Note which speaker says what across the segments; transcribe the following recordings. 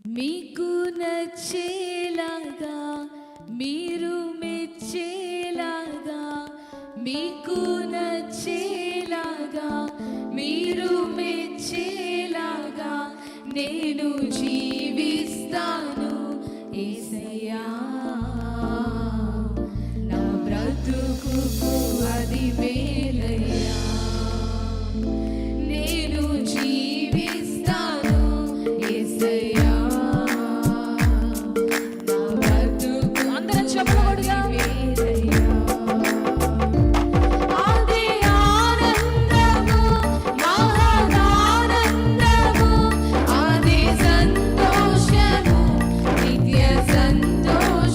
Speaker 1: మీకు నచ్చేలాగా, మీరు మెచ్చేలాగా, మీకు నచ్చేలాగా, మీరు మెచ్చేలాగా నేను జీవిస్తాను యేసయ్యా. నా బ్రతుకుకు అది మేలయ్యా. నేను జీవిస్తాను యేసయ్యా. నా బ్రతుకు అందరం చెప్పకూడదా? ఆది ఆనందము, మహదానందము, ఆది సంతోషము, నిత్య సంతోషము.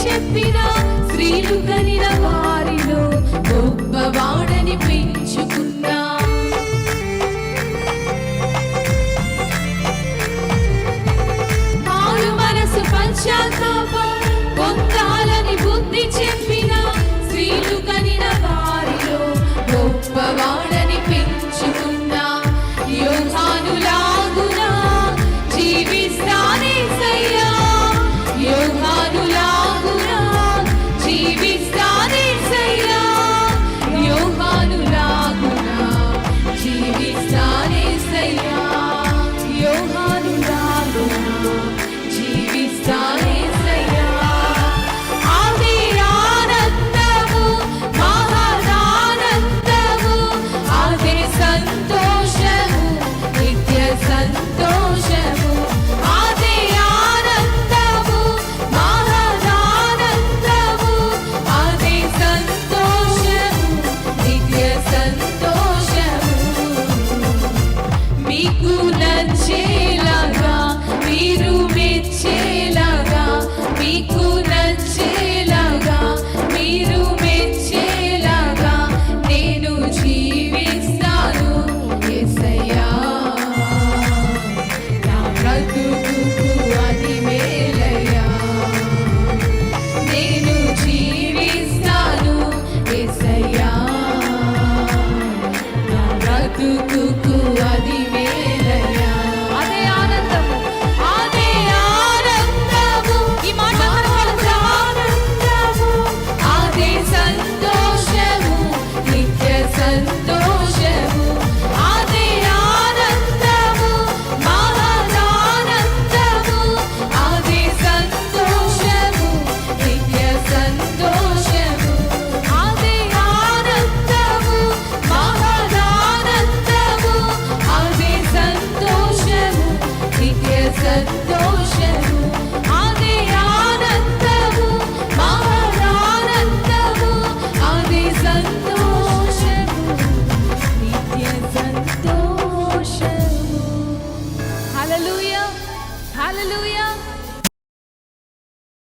Speaker 1: చెప్పిన స్త్రీలు కనిన వారిలో గొప్పవాడని పెంచుకున్నా. మారు మనసు పశ్చాత్తాపం పొందాలని బుద్ధి చెప్పిన స్త్రీలు కనిన వారిలో గొప్పవాడని పెంచుకున్నా. యోహానులాగునా జీవిస్తానేసయ్యా, యోహానులాగునా జీవిస్తానేసయ్యా, యోహానులాగునా జీవిస్తానేసయ్యా, యోహానులాగునా జీవిస్తానేసయ్యా. ఆది ఆనందము మహదానందము, ఆది సంతోషము నిత్య సంతోషము, ఆది ఆనందము మహదానందము, ఆది సంతోషము నిత్య సంతోషము. మీకు నచ్చేలాగా మీరు మెచ్చేలాగా, మీకు నచ్చేలాగా మీరు మెచ్చేలాగా నేను జీవిస్తాను యేసయ్యా. నా బ్రతుకుకు అది మేలయ్యా, నేను జీవిస్తాను యేసయ్యా. నా బ్రతుకుకు అది మేలయ్యా. అదే ఆనందము, అదే ఆనందము, ఈ మాట ఆనందము, అదే సంతోషము నిత్య సంతోషము, అదే ఆనందము మహదానందము, అదే సంతోషము నిత్య సంతోషము, అదే ఆనందము మహదానందము, అదే సంతోషము నిత్య సంతోషము, అదే ఆనందము మహదానందము, అదే సంతోషము నిత్య సంతోషము. హల్లెలూయా, హల్లెలూయా.